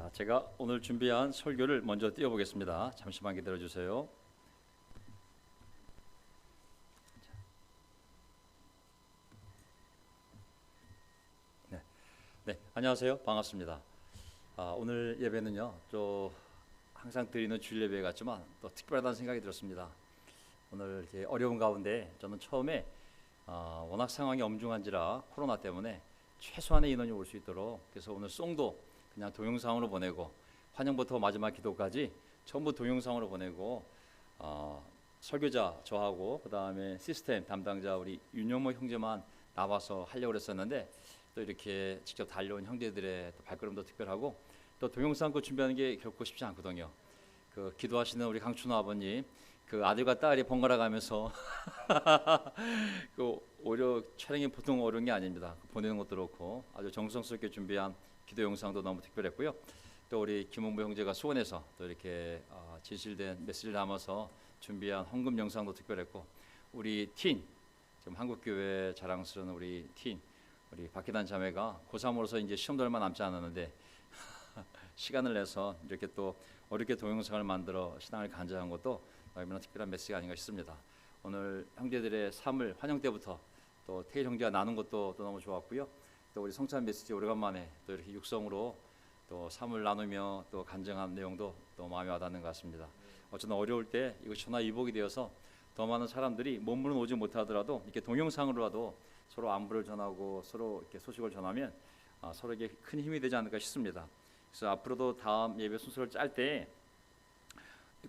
자, 제가 오늘 준비한 설교를 먼저 띄워보겠습니다. 잠시만 기다려 주세요. 네, 안녕하세요. 반갑습니다. 오늘 예배는요, 또 항상 드리는 주일 예배 같지만 또 특별하다는 생각이 들었습니다. 오늘 이렇게 어려운 가운데 저는 처음에 워낙 상황이 엄중한지라 코로나 때문에 최소한의 인원이 올 수 있도록 그래서 오늘 송도 그냥 동영상으로 보내고 환영부터 마지막 기도까지 전부 동영상으로 보내고 설교자 저하고 그 다음에 시스템 담당자 우리 윤영모 형제만 나와서 하려고 했었는데 또 이렇게 직접 달려온 형제들의 또 발걸음도 특별하고 또 동영상 그 준비하는 게 결코 쉽지 않거든요. 그 기도하시는 우리 강춘호 아버님 그 아들과 딸이 번갈아 가면서 그 오히려 촬영이 보통 어려운 게 아닙니다. 보내는 것도 그렇고 아주 정성스럽게 준비한 기도 영상도 너무 특별했고요. 또 우리 김홍부 형제가 수원에서 또 이렇게 진실된 메시지를 담아서 준비한 헌금 영상도 특별했고 우리 틴 지금 한국교회 자랑스러운 우리 틴 우리 박희단 자매가 고3으로서 이제 시험도 얼마 남지 않았는데 시간을 내서 이렇게 또 어렵게 동영상을 만들어 신앙을 간증한 것도 얼마나 특별한 메시지가 아닌가 싶습니다. 오늘 형제들의 삶을 환영 때부터 또 태일 형제가 나눈 것도 또 너무 좋았고요. 또 우리 성찬 메시지 오래간만에 또 이렇게 육성으로 또 삶을 나누며 또 간증한 내용도 또 마음에 와닿는 것 같습니다. 어쩌나 어려울 때 이것이 전화위복이 되어서 더 많은 사람들이 몸으로는 오지 못하더라도 이렇게 동영상으로라도 서로 안부를 전하고 서로 이렇게 소식을 전하면 서로에게 큰 힘이 되지 않을까 싶습니다. 그래서 앞으로도 다음 예배 순서를 짤 때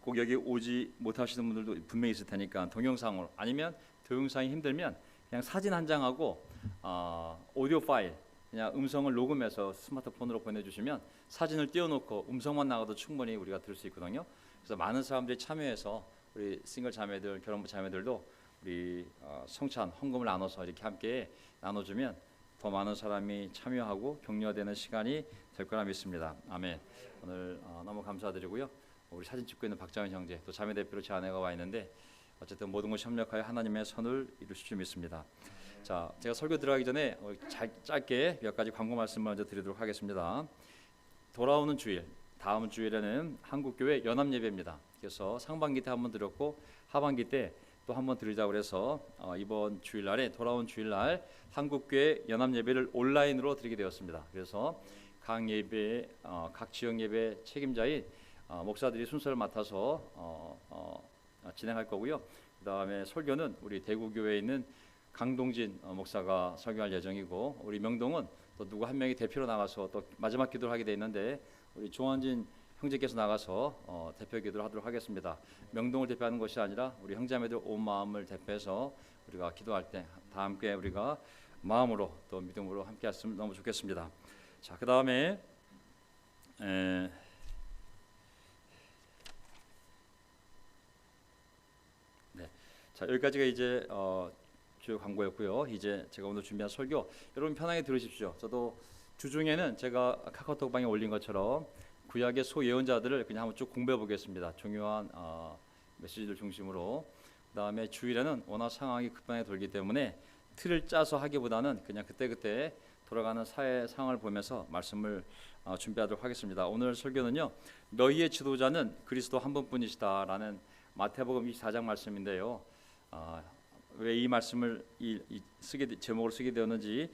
꼭 여기 오지 못하시는 분들도 분명히 있을 테니까 동영상으로 아니면 동영상이 힘들면 그냥 사진 한 장하고 오디오 파일 그냥 음성을 녹음해서 스마트폰으로 보내주시면 사진을 띄워놓고 음성만 나가도 충분히 우리가 들을 수 있거든요. 그래서 많은 사람들이 참여해서 우리 싱글 자매들, 결혼부 자매들도 우리 성찬 헌금을 나눠서 이렇게 함께 나눠주면 더 많은 사람이 참여하고 격려되는 시간이 될 거라 믿습니다. 아멘. 오늘 너무 감사드리고요. 우리 사진 찍고 있는 박장현 형제 또 자매 대표로 제 아내가 와 있는데 어쨌든 모든 것이 협력하여 하나님의 선을 이루실 줄 믿습니다. 자, 제가 설교 들어가기 전에 짧게 몇 가지 광고 말씀 먼저 드리도록 하겠습니다. 돌아오는 주일, 다음 주일에는 한국교회 연합예배입니다. 그래서 상반기 때 한번 드렸고 하반기 때 또 한번 드리자고 해서 이번 주일날에 돌아온 주일날 한국교회 연합예배를 온라인으로 드리게 되었습니다. 그래서 각 예배, 각 지역 예배 책임자인 목사들이 순서를 맡아서 진행할 거고요. 그 다음에 설교는 우리 대구교회에 있는 강동진 목사가 설교할 예정이고 우리 명동은 또 누구 한 명이 대표로 나가서 또 마지막 기도를 하게 돼 있는데 우리 조한진 형제께서 나가서 대표 기도를 하도록 하겠습니다. 명동을 대표하는 것이 아니라 우리 형제자매들 온 마음을 대표해서 우리가 기도할 때 다 함께 우리가 마음으로 또 믿음으로 함께 했으면 너무 좋겠습니다. 자, 그 다음에 자, 여기까지가 이제 주요 광고였고요. 이제 제가 오늘 준비한 설교 여러분 편하게 들으십시오. 저도 주중에는 제가 카카오톡방에 올린 것처럼 구약의 소예언자들을 그냥 한번 쭉 공부해 보겠습니다. 중요한 메시지를 중심으로. 그 다음에 주일에는 워낙 상황이 급하게 돌기 때문에 틀을 짜서 하기보다는 그냥 그때그때 돌아가는 사회 상황을 보면서 말씀을 준비하도록 하겠습니다. 오늘 설교는요. 너희의 지도자는 그리스도 한 분뿐이시다 라는 마태복음 24장 말씀인데요. 왜 이 말씀을 제목으로 쓰게 되었는지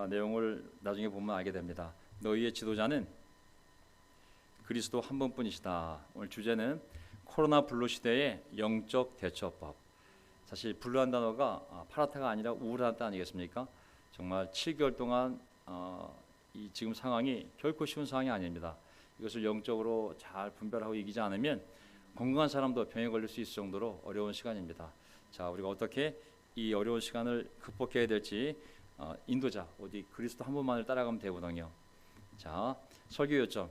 내용을 나중에 보면 알게 됩니다. 너희의 지도자는 그리스도 한 분뿐이시다. 오늘 주제는 코로나 블루 시대의 영적 대처법. 사실 블루한 단어가 파랗다가 아니라 우울한 단어 아니겠습니까? 정말 7개월 동안 이 지금 상황이 결코 쉬운 상황이 아닙니다. 이것을 영적으로 잘 분별하고 이기지 않으면 건강한 사람도 병에 걸릴 수 있을 정도로 어려운 시간입니다. 자, 우리가 어떻게 이 어려운 시간을 극복해야 될지 인도자, 어디 그리스도 한 분만을 따라가면 되거든요. 자, 설교 요점.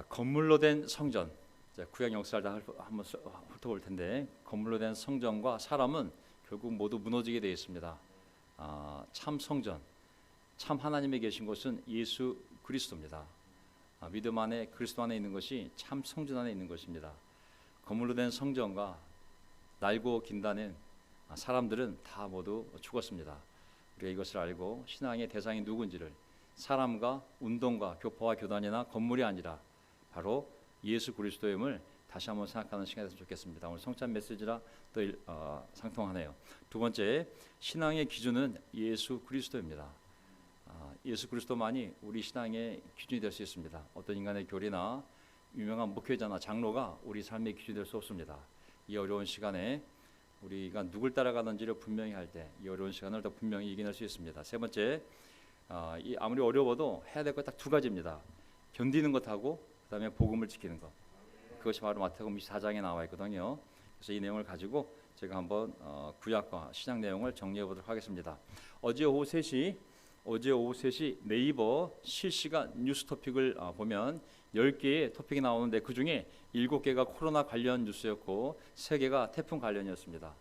건물로 된 성전. 자, 구약 역사를 다 한번 훑어볼 텐데 건물로 된 성전과 사람은 결국 모두 무너지게 되어 있습니다. 참 성전, 참 하나님이 계신 곳은 예수 그리스도입니다. 믿음 안에 그리스도 안에 있는 것이 참 성전 안에 있는 것입니다. 건물로 된 성전과 날고 긴다는 사람들은 다 모두 죽었습니다. 우리가 이것을 알고 신앙의 대상이 누군지를 사람과 운동과 교파와 교단이나 건물이 아니라 바로 예수 그리스도임을 다시 한번 생각하는 시간이 됐으면 좋겠습니다. 오늘 성찬 메시지라 또 상통하네요. 두 번째, 신앙의 기준은 예수 그리스도입니다. 예수 그리스도만이 우리 신앙의 기준이 될 수 있습니다. 어떤 인간의 교리나 유명한 목회자나 장로가 우리 삶의 기준이 될 수 없습니다. 이 어려운 시간에 우리가 누굴 따라가는지를 분명히 할 때 이 어려운 시간을 더 분명히 이겨낼 수 있습니다. 세 번째, 아무리 어려워도 해야 될 것 딱 두 가지입니다. 견디는 것하고 그다음에 복음을 지키는 것. 그것이 바로 마태복음 24장에 나와 있거든요. 그래서 이 내용을 가지고 제가 한번 구약과 신약 내용을 정리해 보도록 하겠습니다. 어제 오후 3시 네이버 실시간 뉴스 토픽을 보면 10개의 토픽이 나오는데 그중에 7개가 코로나 관련 뉴스였고 3개가 태풍 관련이었습니다.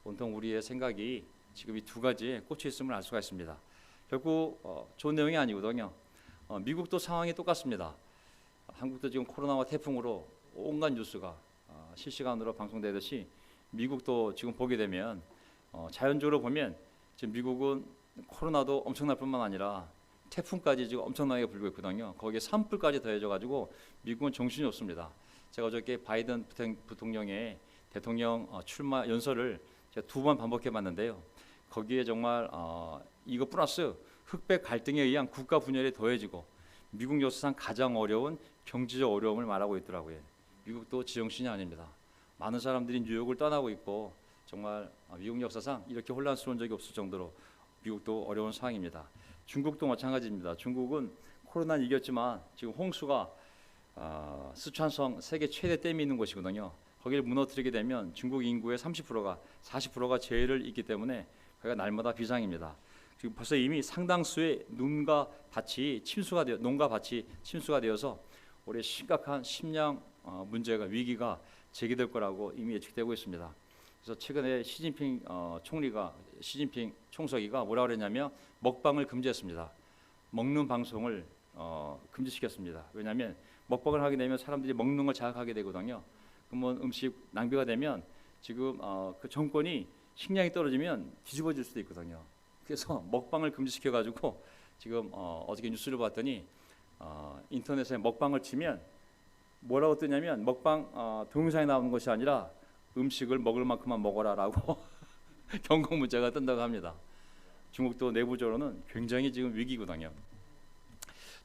온통 우리의 생각이 지금 이 두 가지에 꽂혀 있음을 알 수가 있습니다. 결국 좋은 내용이 아니거든요. 미국도 상황이 똑같습니다. 한국도 지금 코로나와 태풍으로 온갖 뉴스가 실시간으로 방송되듯이 미국도 지금 보게 되면 자연적으로 보면 지금 미국은 코로나도 엄청날 뿐만 아니라 태풍까지 지금 엄청나게 불고 있거든요. 거기에 산불까지 더해져 가지고 미국은 정신이 없습니다. 제가 어저께 바이든 부통령의 대통령 출마 연설을 제가 2번 반복해 봤는데요. 거기에 정말 이거 플러스 흑백 갈등에 의한 국가 분열이 더해지고 미국 역사상 가장 어려운 경제적 어려움을 말하고 있더라고요. 미국도 지정신이 아닙니다. 많은 사람들이 뉴욕을 떠나고 있고 정말 미국 역사상 이렇게 혼란스러운 적이 없을 정도로 미국도 어려운 상황입니다. 중국도 마찬가지입니다. 중국은 코로나는 이겼지만 지금 홍수가 스촨성 세계 최대 댐이 있는 곳이거든요. 거기를 무너뜨리게 되면 중국 인구의 40%가 재해를 입기 때문에 거기가 날마다 비상입니다. 지금 벌써 이미 상당수의 농가 밭이 침수가 되어서 올해 심각한 식량 문제가 위기가 제기될 거라고 이미 예측되고 있습니다. 그래서 최근에 시진핑 총서기가 뭐라 그랬냐면 먹방을 금지했습니다. 먹는 방송을 금지시켰습니다. 왜냐하면 먹방을 하게 되면 사람들이 먹는 걸 자극하게 되거든요. 그러면 음식 낭비가 되면 지금 그 정권이 식량이 떨어지면 뒤집어질 수도 있거든요. 그래서 먹방을 금지시켜가지고 지금 어저께 뉴스를 봤더니 인터넷에 먹방을 치면 뭐라고 뜨냐면 먹방 동영상이 나오는 것이 아니라 음식을 먹을 만큼만 먹어라라고 경고 문자가 뜬다고 합니다. 중국도 내부적으로는 굉장히 지금 위기거든요.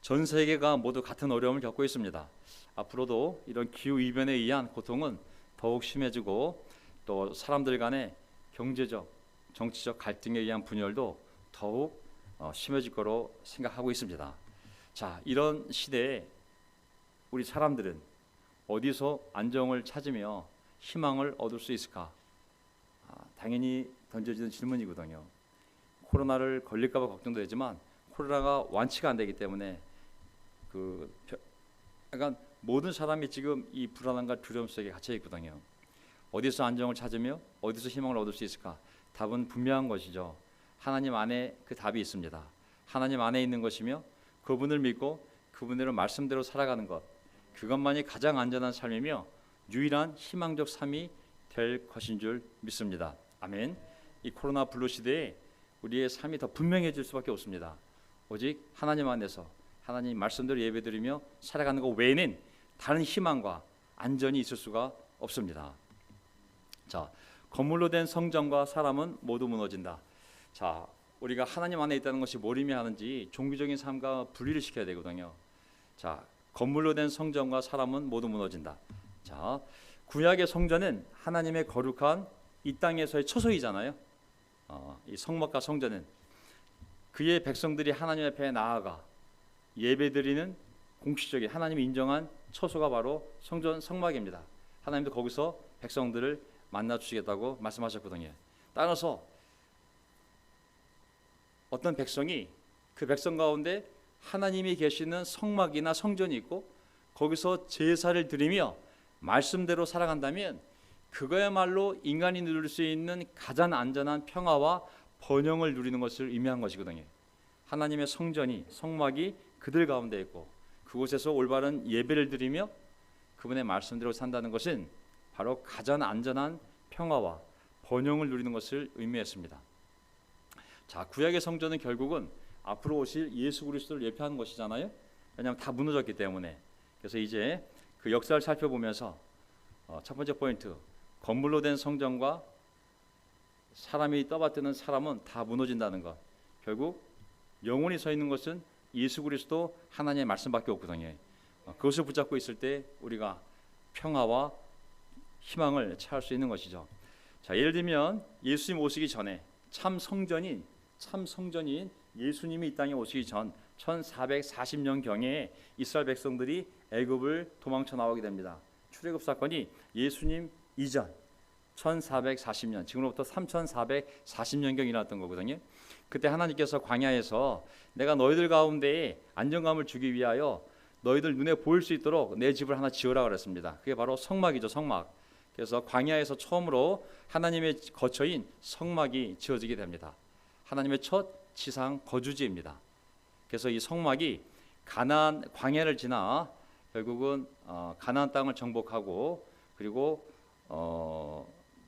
전 세계가 모두 같은 어려움을 겪고 있습니다. 앞으로도 이런 기후 이변에 의한 고통은 더욱 심해지고 또 사람들 간의 경제적, 정치적 갈등에 의한 분열도 더욱 심해질 거로 생각하고 있습니다. 자, 이런 시대에 우리 사람들은 어디서 안정을 찾으며 희망을 얻을 수 있을까? 당연히 던져지는 질문이거든요. 코로나를 걸릴까 봐 걱정도 되지만 코로나가 완치가 안 되기 때문에 약간 모든 사람이 지금 이 불안함과 두려움 속에 갇혀 있거든요. 어디서 안정을 찾으며 어디서 희망을 얻을 수 있을까? 답은 분명한 것이죠. 하나님 안에 그 답이 있습니다. 하나님 안에 있는 것이며 그분을 믿고 그분의 말씀대로 살아가는 것, 그것만이 가장 안전한 삶이며 유일한 희망적 삶이 될 것인 줄 믿습니다. 아멘. 이 코로나 블루 시대에 우리의 삶이 더 분명해질 수밖에 없습니다. 오직 하나님 안에서 하나님 말씀대로 예배드리며 살아가는 것 외에는 다른 희망과 안전이 있을 수가 없습니다. 자, 건물로 된 성전과 사람은 모두 무너진다. 자, 우리가 하나님 안에 있다는 것이 뭘 의미하는지 종교적인 삶과 분리를 시켜야 되거든요. 자, 건물로 된 성전과 사람은 모두 무너진다. 자, 구약의 성전은 하나님의 거룩한 이 땅에서의 처소이잖아요. 이 성막과 성전은 그의 백성들이 하나님 앞에 나아가 예배드리는 공식적인 하나님이 인정한 처소가 바로 성전 성막입니다. 하나님도 거기서 백성들을 만나 주시겠다고 말씀하셨거든요. 따라서 어떤 백성이 그 백성 가운데 하나님이 계시는 성막이나 성전이 있고 거기서 제사를 드리며 말씀대로 살아간다면 그거야말로 인간이 누릴 수 있는 가장 안전한 평화와 번영을 누리는 것을 의미한 것이거든요. 하나님의 성전이 성막이 그들 가운데 있고 그곳에서 올바른 예배를 드리며 그분의 말씀대로 산다는 것은 바로 가장 안전한 평화와 번영을 누리는 것을 의미했습니다. 자, 구약의 성전은 결국은 앞으로 오실 예수 그리스도를 예표하는 것이잖아요. 왜냐하면 다 무너졌기 때문에. 그래서 이제 그 역사를 살펴보면서 첫 번째 포인트, 건물로 된 성전과 사람이 떠받드는 사람은 다 무너진다는 것. 결국 영원히 서 있는 것은 예수 그리스도 하나님의 말씀밖에 없거든요. 그것을 붙잡고 있을 때 우리가 평화와 희망을 찾을 수 있는 것이죠. 자, 예를 들면 예수님 오시기 전에 참 성전인 예수님이 이 땅에 오시기 전 1440년 경에 이스라엘 백성들이 애굽을 도망쳐 나오게 됩니다. 출애굽 사건이 예수님 이전 1440년, 지금으로부터 3440년경 일어났던 거거든요. 그때 하나님께서 광야에서 내가 너희들 가운데에 안정감을 주기 위하여 너희들 눈에 보일 수 있도록 내 집을 하나 지으라 그랬습니다. 그게 바로 성막이죠, 성막. 그래서 광야에서 처음으로 하나님의 거처인 성막이 지어지게 됩니다. 하나님의 첫 지상 거주지입니다. 그래서 이 성막이 가나안 광야를 지나 결국은 가나안 땅을 정복하고 그리고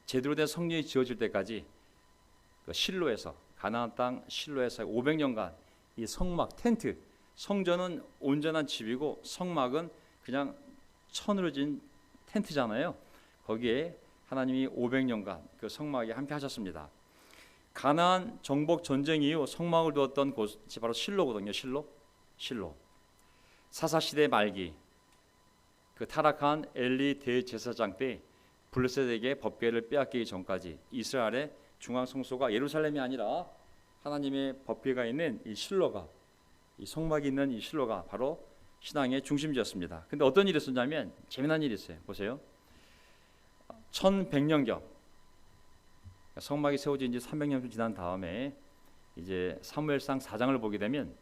제대로 된 성전이 지어질 때까지 그 실로에서 가나안 땅 실로에서 500년간 이 성막 텐트, 성전은 온전한 집이고 성막은 그냥 천으로 진 텐트잖아요. 거기에 하나님이 500년간 그 성막에 함께 하셨습니다. 가나안 정복 전쟁 이후 성막을 두었던 곳이 바로 실로거든요. 실로. 사사시대 말기 그 타락한 엘리 대제사장 때 블레셋에게 법궤를 빼앗기기 전까지 이스라엘의 중앙 성소가 예루살렘이 아니라 하나님의 법궤가 있는 이 실로가, 이 성막이 있는 이 실로가 바로 신앙의 중심지였습니다. 근데 어떤 일이 있었냐면 재미난 일이 있어요. 보세요. 1100년경 성막이 세워진 지 300년 지난 다음에 이제 사무엘상 4장을 보게 되면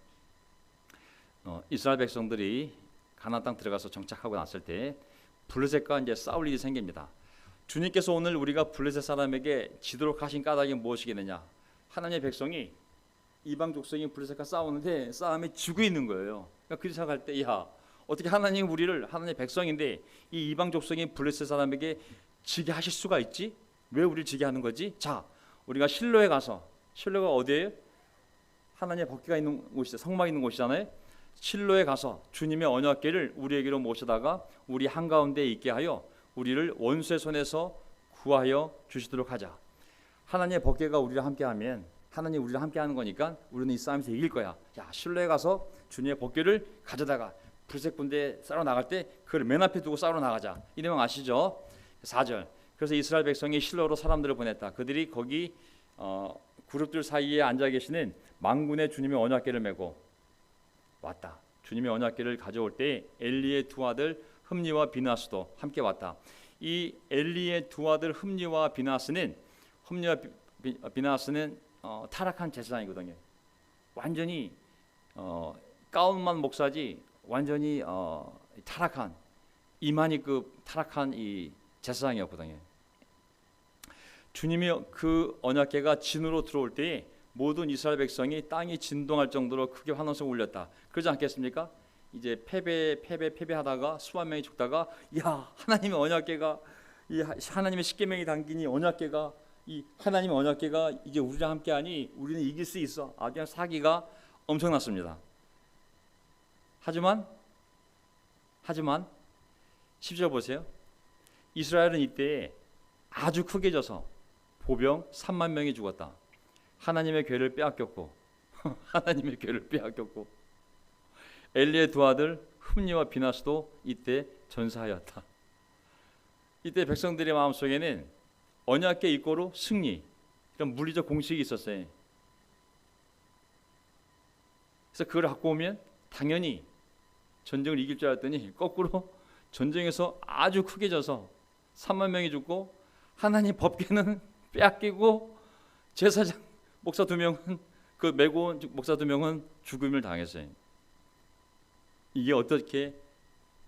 이스라엘 백성들이 가나안 땅 들어가서 정착하고 났을 때 블레셋과 이제 싸울 일이 생깁니다. 주님께서 오늘 우리가 블레셋 사람에게 지도록 하신 까닭이 무엇이겠느냐? 하나님의 백성이 이방 족속인 블레셋과 싸우는데 싸움에 지고 있는 거예요. 그러니까 그 생각할 때, 야, 어떻게 하나님 우리를 하나님의 백성인데 이 이방 족속인 블레셋 사람에게 지게 하실 수가 있지? 왜 우리를 지게 하는 거지? 자, 우리가 실로에 가서, 실로가 어디예요? 하나님의 법궤가 있는 곳이죠. 성막이 있는 곳이잖아요. 실로에 가서 주님의 언약궤를 우리에게로 모셔다가 우리 한가운데 있게 하여 우리를 원수의 손에서 구하여 주시도록 하자. 하나님의 법궤가 우리랑 함께하면 하나님 우리랑 함께하는 거니까 우리는 이 싸움에서 이길 거야. 야, 실로에 가서 주님의 법궤를 가져다가 블레셋 군대 싸러 나갈 때 그걸 맨 앞에 두고 싸러 나가자. 이 내용 아시죠? 4절. 그래서 이스라엘 백성이 실로로 사람들을 보냈다. 그들이 거기 그룹들 사이에 앉아 계시는 만군의 주님의 언약궤를 메고 왔다. 주님의 언약궤를 가져올 때 엘리의 두 아들 흠니와 비나스도 함께 왔다. 이 엘리의 두 아들 흠니와 비나스는 타락한 제사장이거든요. 완전히 가운만 목사지 완전히 타락한 이만희급 타락한 이 제사장이었거든요. 주님이 그 언약궤가 진으로 들어올 때에 모든 이스라엘 백성이 땅이 진동할 정도로 크게 환호성을 울렸다. 그러지 않겠습니까? 이제 패배하다가 수만 명이 죽다가 야, 하나님의 언약궤가 이 하나님의 십계명이 담긴 이 언약궤가 이 하나님의 언약궤가 이제 우리랑 함께하니 우리는 이길 수 있어. 그냥 사기가 엄청났습니다. 하지만 10절 보세요. 이스라엘은 이때 아주 크게 져서 보병 3만 명이 죽었다. 하나님의 궤를 빼앗겼고 하나님의 궤를 빼앗겼고 엘리의 두 아들 흠니와 비나스도 이때 전사하였다. 이때 백성들의 마음속에는 언약궤 이꼬로 승리, 이런 물리적 공식이 있었어요. 그래서 그걸 갖고 오면 당연히 전쟁을 이길 줄 알았더니 거꾸로 전쟁에서 아주 크게 져서 3만 명이 죽고 하나님 법궤는 빼앗기고 제사장 목사 2명은 그 메고 온 목사 2명은 죽음을 당했어요. 이게 어떻게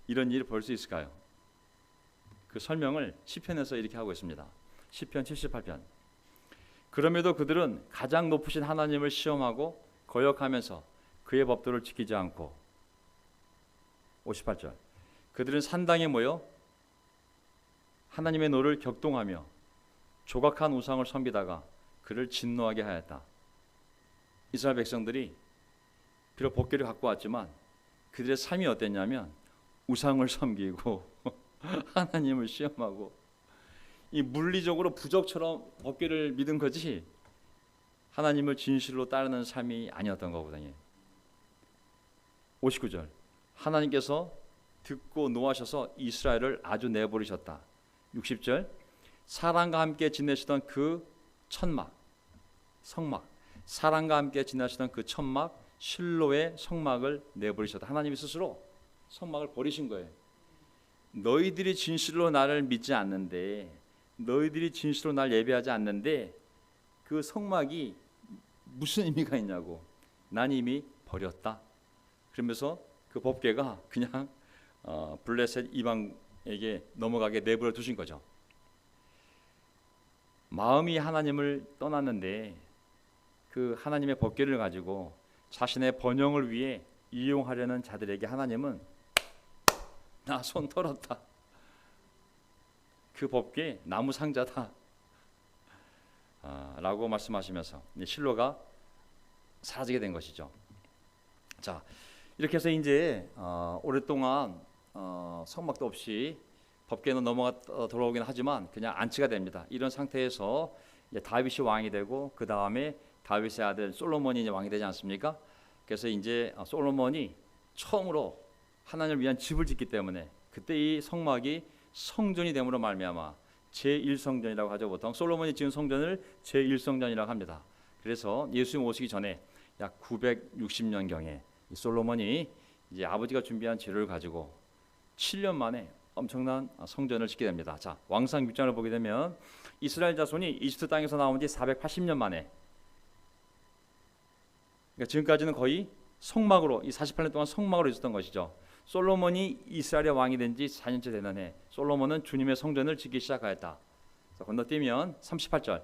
이런 일이 벌 수 있을까요? 그 설명을 시편에서 이렇게 하고 있습니다. 시편 78편. 그럼에도 그들은 가장 높으신 하나님을 시험하고 거역하면서 그의 법도를 지키지 않고 58절. 그들은 산당에 모여 하나님의 노를 격동하며 조각한 우상을 섬기다가 그를 진노하게 하였다. 이스라엘 백성들이 비록 법궤를 갖고 왔지만 그들의 삶이 어땠냐면 우상을 섬기고 하나님을 시험하고 이 물리적으로 부적처럼 법궤를 믿은 거지 하나님을 진실로 따르는 삶이 아니었던 거거든요. 59절 하나님께서 듣고 노하셔서 이스라엘을 아주 내버리셨다. 60절 사람과 함께 지내시던 그 천막 성막 사람과 함께 지내시던 그 천막 실로의 성막을 내버리셨다. 하나님이 스스로 성막을 버리신 거예요. 너희들이 진실로 나를 믿지 않는데 너희들이 진실로 날 예배하지 않는데 그 성막이 무슨 의미가 있냐고. 난 이미 버렸다. 그러면서 그 법궤가 그냥 블레셋 이방에게 넘어가게 내버려 두신 거죠. 마음이 하나님을 떠났는데 그 하나님의 법궤를 가지고 자신의 번영을 위해 이용하려는 자들에게 하나님은 나 손 털었다. 그 법궤 나무 상자다. 라고 말씀하시면서 실로가 사라지게 된 것이죠. 자, 이렇게 해서 이제 오랫동안 성막도 없이 법궤는 돌아오긴 하지만 그냥 안치가 됩니다. 이런 상태에서 이제 다윗이 왕이 되고 그 다음에 다윗의 아들 솔로몬이 이제 왕이 되지 않습니까? 그래서 이제 솔로몬이 처음으로 하나님을 위한 집을 짓기 때문에 그때 이 성막이 성전이 됨으로 말미암아 제1성전이라고 하죠. 보통 솔로몬이 지은 성전을 제1성전이라고 합니다. 그래서 예수님 오시기 전에 약 960년경에 솔로몬이 이제 아버지가 준비한 재료를 가지고 7년 만에 엄청난 성전을 짓게 됩니다. 자, 왕상 6장을 보게 되면 이스라엘 자손이 이집트 땅에서 나온 지 480년 만에 그러니까 지금까지는 거의 성막으로 이 48년 동안 성막으로 있었던 것이죠. 솔로몬이 이스라엘의 왕이 된 지 4년째 되는 해 솔로몬은 주님의 성전을 짓기 시작하였다. 건너뛰면 38절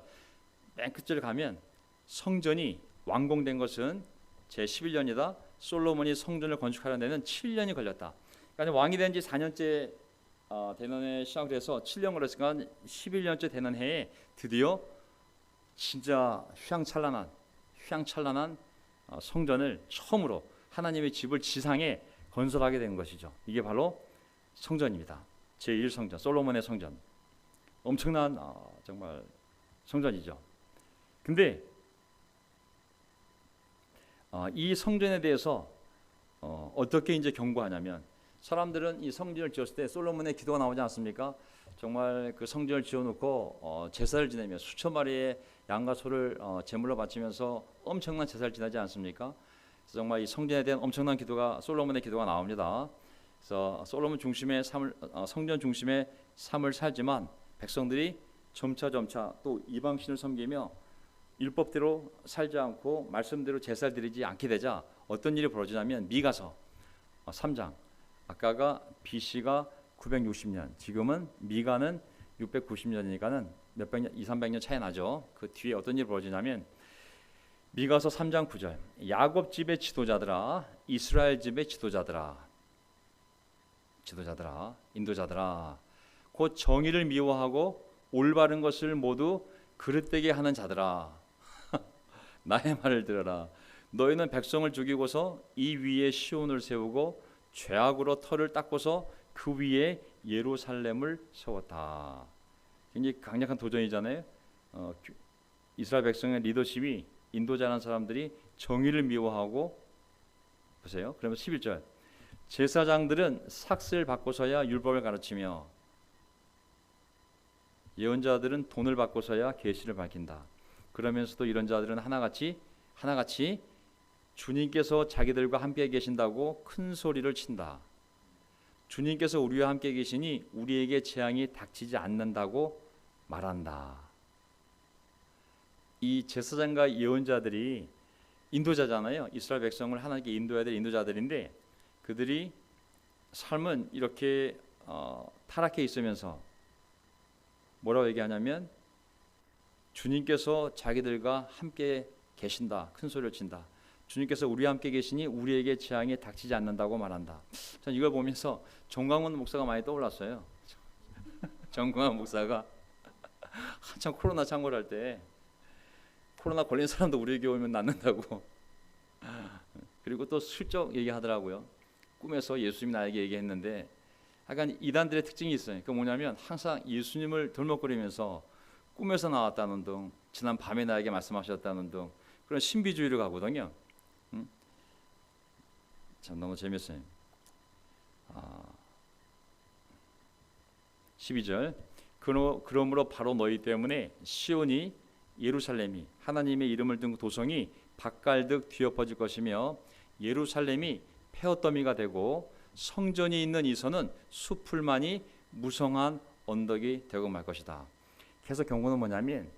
맨 끝을 가면 성전이 완공된 것은 제11년이다. 솔로몬이 성전을 건축하려는 데는 7년이 걸렸다. 그러니까 왕이 된 지 4년째 되는 해에 시작돼서 7년 걸렸으니까 11년째 되는 해에 드디어 진짜 휘황찬란한 성전을 처음으로 하나님의 집을 지상에 건설하게 된 것이죠. 이게 바로 성전입니다. 제1성전, 솔로몬의 성전. 엄청난 정말 성전이죠. 근데 이 성전에 대해서 어떻게 이제 경고하냐면 사람들은 이 성전을 지었을 때 솔로몬의 기도가 나오지 않습니까? 정말 그 성전을 지어놓고 제사를 지내며 수천 마리의 양과 소를 제물로 바치면서 엄청난 제사를 지내지 않습니까? 그래서 정말 이 성전에 대한 엄청난 기도가 솔로몬의 기도가 나옵니다. 그래서 솔로몬 중심의 삶을 성전 중심의 삶을 살지만 백성들이 점차 또 이방신을 섬기며 율법대로 살지 않고 말씀대로 제사를 드리지 않게 되자 어떤 일이 벌어지냐면 미가서 3장 아까가 BC가 960년 지금은 미가는 690년이니까는 몇백 년, 200~300년 차이 나죠. 그 뒤에 어떤 일이 벌어지냐면 미가서 3장 9절 야곱 집의 지도자들아 이스라엘 집의 지도자들아 인도자들아 곧 정의를 미워하고 올바른 것을 모두 그릇되게 하는 자들아 나의 말을 들어라. 너희는 백성을 죽이고서 이 위에 시온을 세우고 죄악으로 터를 닦고서 그 위에 예루살렘을 세웠다. 굉장히 강력한 도전이잖아요. 이스라엘 백성의 리더십이 인도자라는 사람들이 정의를 미워하고 보세요. 그러면 11절 제사장들은 삭슬 받고서야 율법을 가르치며 예언자들은 돈을 받고서야 계시를 밝힌다. 그러면서도 이런 자들은 하나같이 주님께서 자기들과 함께 계신다고 큰 소리를 친다. 주님께서 우리와 함께 계시니 우리에게 재앙이 닥치지 않는다고 말한다. 이 제사장과 예언자들이 인도자잖아요. 이스라엘 백성을 하나님께 인도해야 될 인도자들인데 그들이 삶은 이렇게 타락해 있으면서 뭐라고 얘기하냐면 주님께서 자기들과 함께 계신다. 큰 소리를 친다. 주님께서 우리와 함께 계시니 우리에게 재앙이 닥치지 않는다고 말한다. 전 이걸 보면서 정광훈 목사가 많이 떠올랐어요. 정광훈 목사가 한참 코로나 창궐할 때 코로나 걸린 사람도 우리 교회 오면 낫는다고 그리고 또 슬쩍 얘기하더라고요. 꿈에서 예수님이 나에게 얘기했는데 약간 이단들의 특징이 있어요. 그 뭐냐면 항상 예수님을 덜먹거리면서 꿈에서 나왔다는 등 지난 밤에 나에게 말씀하셨다는 등 그런 신비주의를 가거든요. 참 너무 재밌어요. 12절 그러므로 바로 너희 때문에 시온이 예루살렘이 하나님의 이름을 든 도성이 밭갈듯 뒤엎어질 것이며 예루살렘이 폐허더미가 되고 성전이 있는 이선은 수풀만이 무성한 언덕이 되고 말 것이다. 계속 경고는 뭐냐면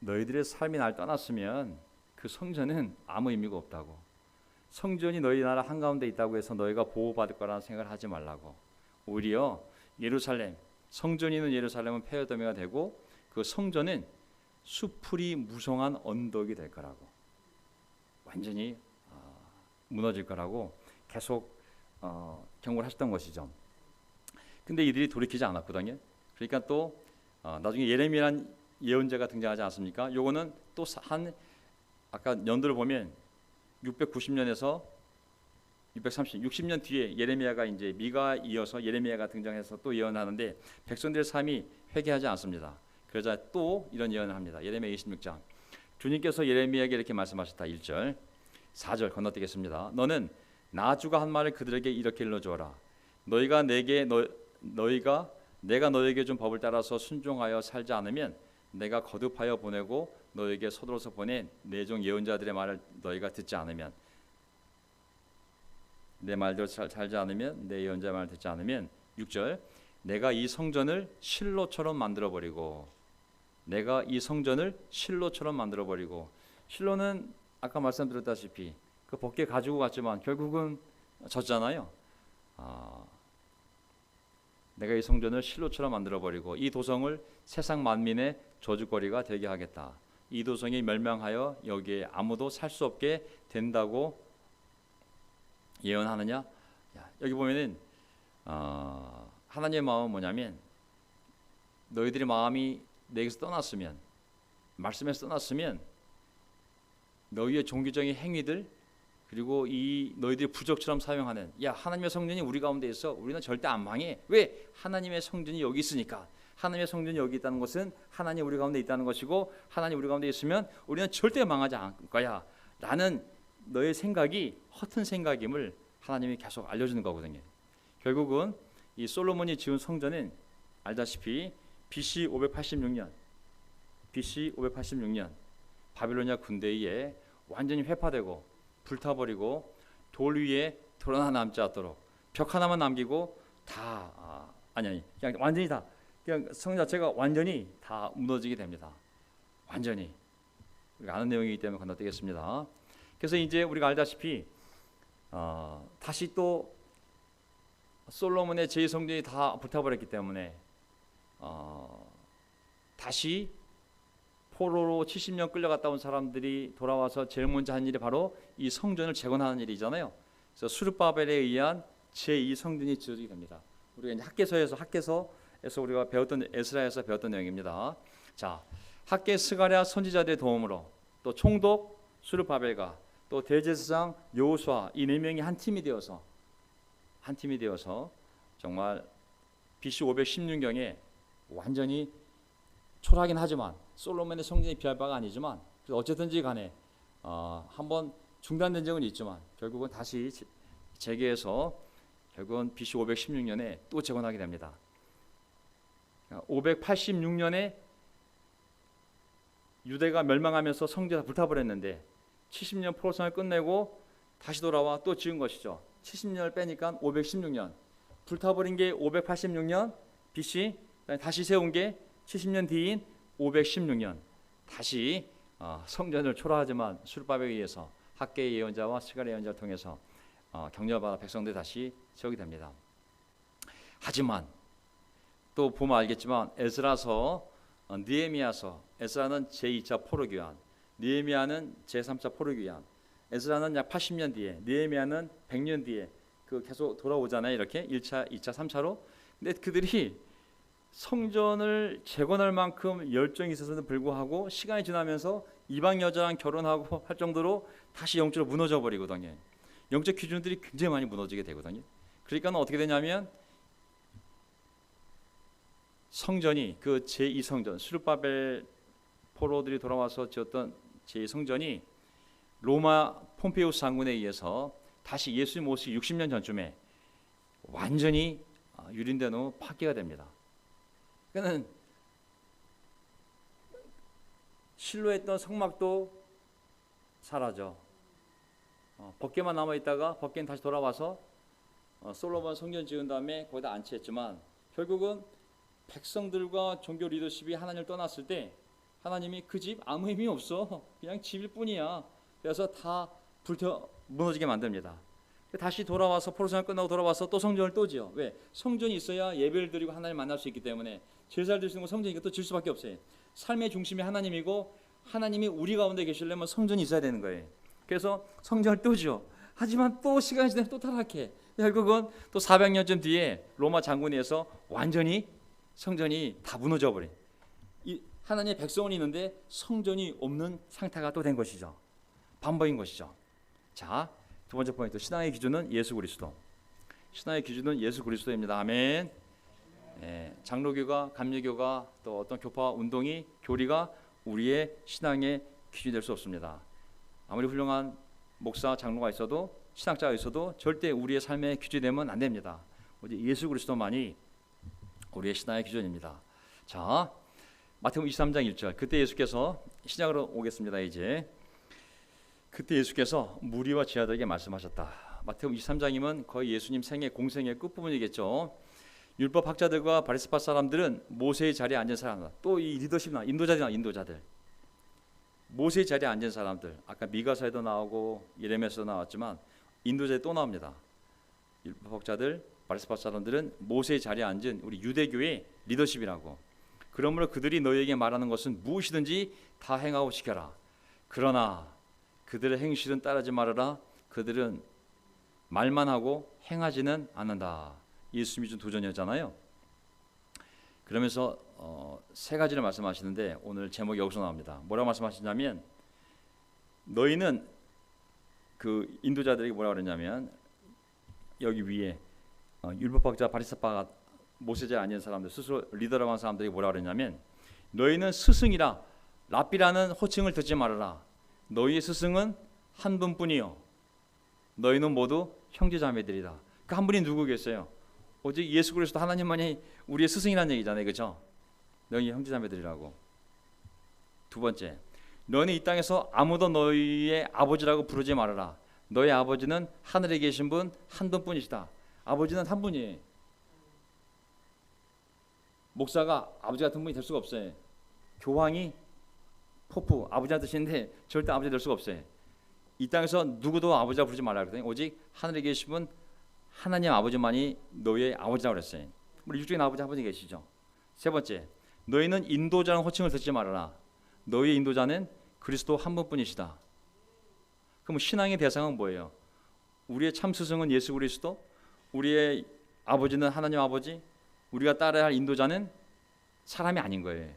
너희들의 삶이 날 떠났으면 그 성전은 아무 의미가 없다고. 성전이 너희 나라 한가운데 있다고 해서 너희가 보호받을 거라는 생각을 하지 말라고. 오히려 예루살렘 성전이 있는 예루살렘은 폐허더미가 되고 그 성전은 수풀이 무성한 언덕이 될 거라고. 완전히 무너질 거라고 계속 경고를 하셨던 것이죠. 근데 이들이 돌이키지 않았거든요. 그러니까 또 나중에 예레미야라는 예언자가 등장하지 않습니까? 요거는 또 한 아까 연도를 보면 690년에서 60년 뒤에 예레미야가 이제 미가 이어서 예레미야가 등장해서 또 예언하는데 백성들의 삶이 회개하지 않습니다. 그러자 또 이런 예언을 합니다. 예레미야 26장 주님께서 예레미야에게 이렇게 말씀하셨다. 1절 4절 건너뛰겠습니다. 너는 나주가 한 말을 그들에게 이렇게 일러주어라. 너희가 내가 너에게 준 법을 따라서 순종하여 살지 않으면 내가 거듭하여 보내고 너에게 서둘러서 보낸 내 종 예언자들의 말을 너희가 듣지 않으면 내 말대로 살지 않으면 내 예언자 말을 듣지 않으면 6절 내가 이 성전을 실로처럼 만들어버리고 내가 이 성전을 실로처럼 만들어버리고 실로는 아까 말씀드렸다시피 그 법궤 가지고 갔지만 결국은 졌잖아요. 내가 이 성전을 실로처럼 만들어버리고 이 도성을 세상 만민의 저주거리가 되게 하겠다. 이 도성이 멸망하여 여기에 아무도 살 수 없게 된다고 예언하느냐? 여기 보면은 하나님의 마음은 뭐냐면 너희들의 마음이 내게서 떠났으면 말씀에서 떠났으면 너희의 종교적인 행위들 그리고 이 너희들이 부적처럼 사용하는 하나님의 성전이 우리 가운데 있어 우리는 절대 안 망해. 왜? 하나님의 성전이 여기 있으니까. 하나님의 성전이 여기 있다는 것은 하나님 우리 가운데 있다는 것이고 하나님 우리 가운데 있으면 우리는 절대 망하지 않을 거야 라는 너의 생각이 허튼 생각임을 하나님이 계속 알려주는 거거든요. 결국은 이 솔로몬이 지은 성전은 알다시피 BC 586년 바빌로니아 군대에 의해 완전히 회파되고 불타버리고 돌 위에 돌 하나 남지 않도록 벽 하나만 남기고 다 그냥 완전히 다 그냥 성 자체가 완전히 다 무너지게 됩니다. 완전히 우리가 아는 내용이기 때문에 건너뛰겠습니다. 그래서 이제 우리가 알다시피 다시 또 솔로몬의 제2성전이 다 불타버렸기 때문에 다시 포로로 70년 끌려갔다 온 사람들이 돌아와서 제일 먼저 한 일이 바로 이 성전을 재건하는 일이잖아요. 그래서 수르바벨에 의한 제2성전이 지어지게 됩니다. 우리가 이제 학개서에서 우리가 배웠던 에스라에서 배웠던 내용입니다. 자, 학개 스가랴 선지자들의 도움으로 또 총독 수르바벨과 또 대제사장 여호수아 이 네 명이 한 팀이 되어서 정말 BC 516년경에 완전히 초라하긴 하지만 솔로몬의 성전이 비할 바가 아니지만 어쨌든지 간에 한번 중단된 적은 있지만 결국은 다시 재개해서 결국은 BC 516년에 또 재건하게 됩니다. 586년에 유대가 멸망하면서 성전이 불타버렸는데 70년 포로성을 끝내고 다시 돌아와 또 지은 것이죠. 70년을 빼니까 516년 불타버린 게 586년 BC 다시 세운 게 70년 뒤인 516년 다시 성전을 초라하지만 수르바벨에 의해서 학개의 예언자와 스가랴 예언자를 통해서 격려받아 백성들이 다시 세우게 됩니다. 하지만 또 보면 알겠지만 에스라서, 느헤미야서, 에스라는 제2차 포로기한, 느헤미야는 제3차 포로기한, 에스라는 약 80년 뒤에, 느헤미야는 100년 뒤에 그 계속 돌아오잖아요. 이렇게 1차, 2차, 3차로. 근데 그들이 성전을 재건할 만큼 열정이 있어서는 불구하고 시간이 지나면서 이방 여자랑 결혼하고 할 정도로 다시 영적으로 무너져 버리거든요. 영적 기준들이 굉장히 많이 무너지게 되거든요. 그러니까 어떻게 되냐면 성전이 그 제2성전 스룹바벨 포로들이 돌아와서 지었던 제2성전이 로마 폼페이우스 장군에 의해서 다시 예수님 오시기 60년 전쯤에 완전히 유린된 후 파괴가 됩니다. 그러니까 실로 했던 성막도 사라져. 벗개만 남아 있다가 벗개는 다시 돌아와서 솔로몬 성전 지은 다음에 거기다 안치했지만 결국은 백성들과 종교 리더십이 하나님을 떠났을 때 하나님이 그 집 아무 힘이 없어. 그냥 집일 뿐이야. 그래서 다 불태워 무너지게 만듭니다. 다시 돌아와서 포로생활 끝나고 돌아와서 또 성전을 또 지어. 왜? 성전이 있어야 예배를 드리고 하나님 만날 수 있기 때문에 제사를 드릴 수 있는 건 성전이니까 또 질 수밖에 없어요. 삶의 중심이 하나님이고 하나님이 우리 가운데 계시려면 성전이 있어야 되는 거예요. 그래서 성전을 또 지어. 하지만 또 시간이 지나면 또 타락해. 결국은 또 400년쯤 뒤에 로마 장군에 의해서 완전히 성전이 다 무너져 버려. 하나님의 백성은 있는데 성전이 없는 상태가 또 된 것이죠. 반복인 것이죠. 자, 두 번째 포인트, 신앙의 기준은 예수 그리스도. 신앙의 기준은 예수 그리스도입니다. 아멘. 장로교가, 감리교가, 또 어떤 교파 운동이, 교리가 우리의 신앙의 기준이 될 수 없습니다. 아무리 훌륭한 목사, 장로가 있어도, 신학자가 있어도 절대 우리의 삶의 기준이 되면 안 됩니다. 오직 예수 그리스도만이 우리의 신앙의 기준입니다. 자, 마태복음 23장 1절. 그때 예수께서, 시작으로 오겠습니다. 이제 그때 예수께서 무리와 제자들에게 말씀하셨다. 마태복음 23장이면 거의 예수님 생애 공생의 끝부분이겠죠. 율법 학자들과 바리새파 사람들은 모세의 자리에 앉은 사람들, 또 이 리더십이나 인도자들, 모세의 자리에 앉은 사람들, 아까 미가서에도 나오고 예레미야서도 나왔지만 인도자에 또 나옵니다. 율법 학자들, 바리새파 사람들은 모세의 자리에 앉은 우리 유대교의 리더십이라고. 그러므로 그들이 너희에게 말하는 것은 무엇이든지 다 행하고 지켜라. 그러나 그들의 행실은 따르지 말아라. 그들은 말만 하고 행하지는 않는다. 예수님이 준 도전이었잖아요. 그러면서 세 가지를 말씀하시는데 오늘 제목이 여기서 나옵니다. 뭐라고 말씀하시냐면 너희는 그 인도자들에게 뭐라고 그러냐면 여기 위에 율법학자 바리새파가 모세자에 앉은 사람들, 스스로 리더라고 하는 사람들이 뭐라고 그러냐면 너희는 스승이라 랍비라는 호칭을 듣지 말아라. 너희의 스승은 한 분뿐이요 너희는 모두 형제자매들이다. 그 한 분이 누구겠어요? 오직 예수 그리스도 하나님만이 우리의 스승이라는 얘기잖아요. 그렇죠? 너희 형제자매들이라고. 두 번째, 너희는 이 땅에서 아무도 너희의 아버지라고 부르지 말아라. 너희 아버지는 하늘에 계신 분 한 분뿐이시다. 아버지는 한 분이에요. 목사가 아버지 같은 분이 될 수가 없어요. 교황이 포프 아버지란 뜻인데 절대 아버지 될 수가 없어요. 이 땅에서 누구도 아버지라고 부르지 말라 그랬더니 오직 하늘에 계신 분 하나님 아버지만이 너희의 아버지라고 그랬어요. 우리 육적인 아버지 한 분이 계시죠. 세 번째, 너희는 인도자라는 호칭을 듣지 말아라. 너희의 인도자는 그리스도 한 분뿐이시다. 그럼 신앙의 대상은 뭐예요? 우리의 참 스승은 예수 그리스도, 우리의 아버지는 하나님 아버지, 우리가 따라야 할 인도자는 사람이 아닌 거예요.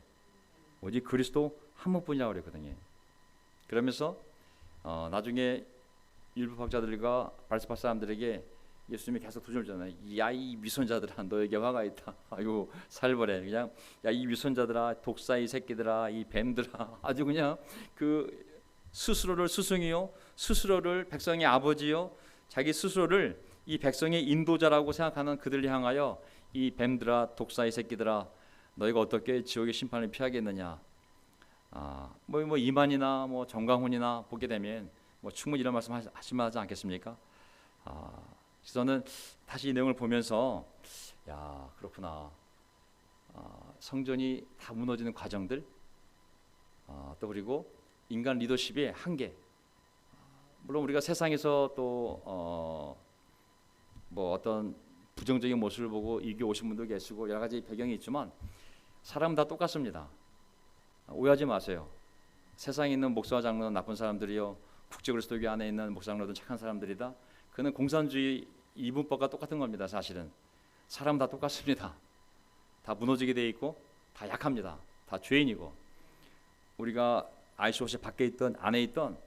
오직 그리스도 한 분뿐이라고 그랬거든요. 그러면서 나중에 율법학자들과 바리새파 사람들에게 예수님이 계속 도전을 줬잖아요. 야 이 위선자들아 너에게 화가 있다. 아이고 살벌해. 그냥 야 이 위선자들아 독사의 새끼들아 이 뱀들아 아주 그냥 그 스스로를 스승이요 스스로를 백성의 아버지요 자기 스스로를 이 백성의 인도자라고 생각하는 그들을 향하여 이 뱀들아 독사의 새끼들아 너희가 어떻게 지옥의 심판을 피하겠느냐. 뭐 이만이나 뭐 정강훈이나 보게 되면 뭐 충분히 이런 말씀 하시지 않겠습니까? 저는 다시 이 내용을 보면서 야 그렇구나. 성전이 다 무너지는 과정들, 또 그리고 인간 리더십의 한계. 물론 우리가 세상에서 또 뭐 어떤 부정적인 모습을 보고 이겨 오신 분도 계시고 여러 가지 배경이 있지만 사람은 다 똑같습니다. 오해하지 마세요. 세상에 있는 목사와 장로는 나쁜 사람들이요 국제그리스도교 안에 있는 목사 장로는 착한 사람들이다. 그는 공산주의 이분법과 똑같은 겁니다. 사실은 사람 다 똑같습니다. 다 무너지게 돼 있고 다 약합니다. 다 죄인이고 우리가 ICOC 밖에 있던 안에 있던